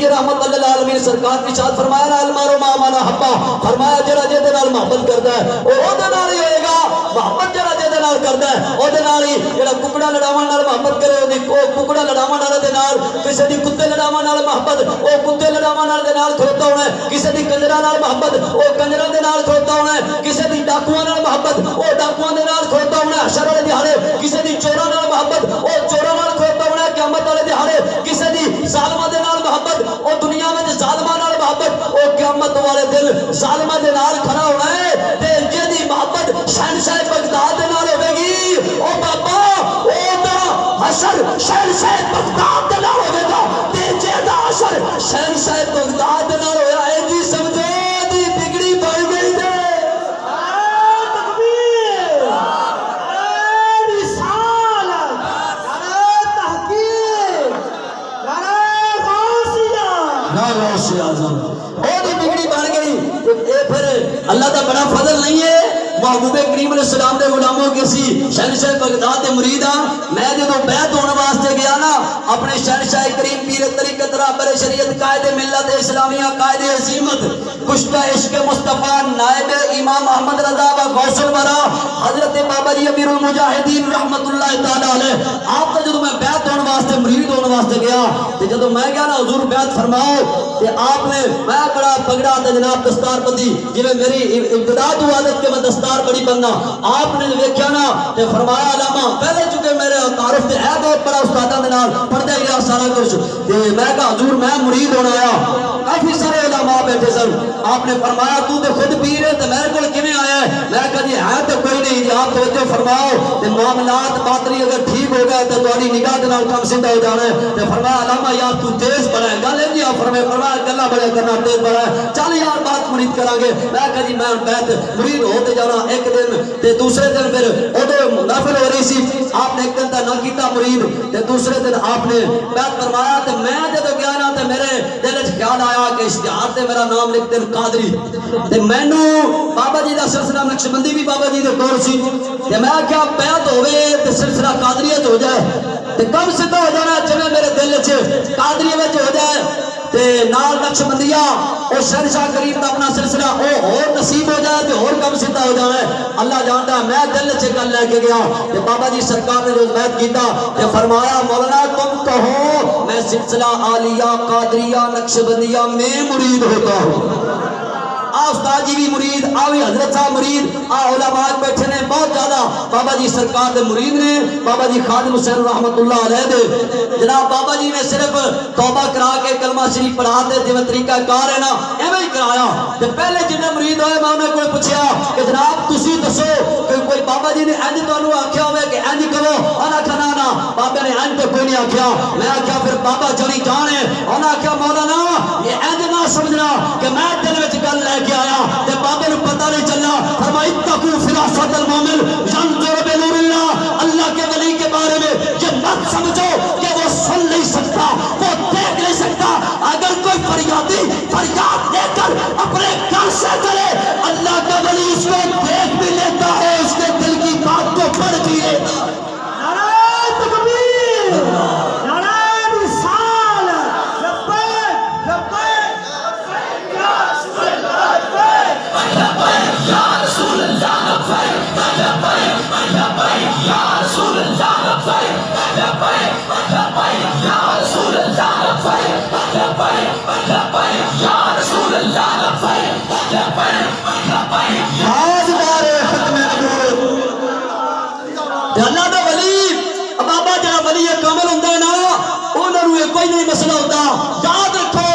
نبی رحمت اللہ العالمین سرکار کی ارشاد فرمایا نا المارو ما من حبا، فرمایا جڑا جے دے نال محبت کردا ہے او دے نال ہی ہوئے گا، محبت جڑا جے دے نال کردا ہے او دے نال ہی، جڑا ککڑا لڑاون نال محبت کرے او دی ککڑا لڑاون والے دے نال، کسے دی کتے لڑاون نال محبت او کتے لڑاون والے دے نال کھڑوتا ہونا ہے، کسے دی کنجراں نال محبت او کنجراں دے نال کھڑوتا ہونا ہے، کسے دی ڈاکواں نال محبت او ڈاکواں دے نال کھڑوتا ہونا ہے حشر والے دہاڑے، کسے دی چوراں نال محبت او چوراں نال کھڑوتا ہونا ہے قیامت والے دہاڑے، کسے دی ظالماں دے نال محبت او دنیا وچ ظالماں نال محبت او قیامت والے دن ظالماں دے نال کھڑا ہونا ہے، تے جے محبت شہنشاہ بغداد دے نال ہوے گی او بابا او دا حشر شہنشاہ بغداد دے نال ہوے گا، تے جے دا حشر شہنشاہ بغداد دے نال ہویا ہے جی سمجھو دی بگڑی بن گئی تے تکبیر رسالت تحقیق غوث اعظم او دی بگڑی بن گئی، اے پھر اللہ دا بڑا فضل نہیں ہے محبوب کریم علیہ السلام دے غلاموں کے سی شہنشاہ بغداد دے مرید ہاں، میں جدوں بیعت ہونے واسطے گیا نا اپنے شہنشاہ کریم پیر طریقت رہبر شریعت قائد ملت اسلامیہ قائد عظیمت کشتہ عشق مصطفیٰ نائب امام احمد رضا و غوث الورا حضرت بابا جی امیر المجاہدین رحمت اللہ تعالی علیہ آپ کا جدوں میں بیعت ہونے واسطے مرید ہونے واسطے گیا تے جدوں میں گیا نا حضور بیعت فرماؤ تے آپ نے میں بڑا پگڑا تے جناب دستار بندی جویں میری ابتدا تو عادت کے میں دستار بڑی بننا آپ نے دیکھا نا تے فرمایا علامہ پہلے چکے میرے تعارف تے ہے بہت بڑا استاداں دے نال پڑھدا گیا سارا کچھ تے میں کہا حضور میں مرید ہونا آیا، کافی سارے علماء بیٹھے سن، آپ نے فرمایا تو تے خود پیر ہے تے میرے کول کیویں آیا ہے؟ میں کہا جی ہے تے کوئی نہیں جی آپ توجہ فرماؤ تے معاملات باطنی اگر ٹھیک ہو گئے تے تہاڈی نگاہ دے نال کم سیدھا ہو جانا ہے، تے فرمایا علامہ یار تو تیز بڑا ہے گل ہے جی آپ فرمایا گلا بڑا کرنا تیز بڑا ہے، چل یار بات مرید کران گے، میں کہا جی میں بیعت مرید ہوتے جانا ایک دن تے دوسرے دن پھر اودوں نافل ہو رہی سی آپ نے ایک دن تے نہ کیتا مرید تے دوسرے دن آپ نے بیعت فرمایا تے میں جدوں گیا نا تے میرے دل وچ خیال آیا کہ اشتہار تے میرا نام لکھ دین قادری تے مینوں بابا جی دا سلسلہ نقشبندی بھی بابا جی دے کول سی تے میں کیا بیعت ہوے تے سلسلہ قادریت ہو جائے تے کم سیدھا ہو جانا جویں میرے دل وچ قادری وچ ہو جائے تے نال نقشبندیہ او شہنشاہ کریم دا اپنا سلسلہ او اور نصیب ہو جائے تے اور کم سیدھا ہو جائے، اللہ جانتا ہے میں دل وچ گل لے کے گیا تے بابا جی سرکار نے جو بیعت کیتا تے فرمایا مولانا تم کہو میں سلسلہ عالیہ قادریہ نقشبندیہ میں مرید ہوتا ہوں، آ استاد جی بھی مرید، آوی حضرت صاحب مرید، آ علماء بیٹھے نے بہت زیادہ بابا جی سرکار دے مرید نے، بابا جی خادم حسین رحمت اللہ علیہ دے جناب بابا جی نے صرف توبہ کرا کے کلمہ شریف پڑھا دے جویں طریقہ کار ہے نا ایویں ہی کرایا تے پہلے جنے مرید ہوئے میں انہاں کوئی پوچھیا کہ جناب تسی دسو کہ کوئی بابا جی نے انج تانوں آکھیا ہوے کہ انج کرو، انہاں کہنا نا بابا نے انج تے کوئی نہیں آکھیا، میں آکھیا پھر بابا جڑی جان ہے، انہاں آکھیا مولانا یہ انج نہ سمجھنا کہ میں دل وچ گل لے کے آیا تے بابے نوں پتہ نہیں چلا، فرمایا اتقوا فراست المومن ينظر بنور اللہ، اللہ کے ولی کے بارے میں یہ مت سمجھو کہ وہ سن نہیں سکتا وہ دیکھ نہیں سکتا، اگر کوئی فریادی فریاد دے کر اپنے گھر سے کرے اللہ کا ولی اس کو دیکھ بھی لیتا ہے، اس کے دل کی بات کو پڑھ بھی لیتا ہے۔ نعرہ تکبیر نعرہ رسالت لبیک لبیک یا رسول اللہ لبیک یا رسول اللہ لبیک لبیک لبیک یا رسول اللہ لبیک لبیک لبیک یا رسول اللہ لبیک لبیک لبیک یا رسول اللہ لبیک لبیک لبیک آج بارے ختم نبوت تے اللہ دا ولی بابا جڑا ولی کامل ہوندا ہے نا انہاں نوں کوئی نہیں مسئلہ ہوتا، یاد رکھو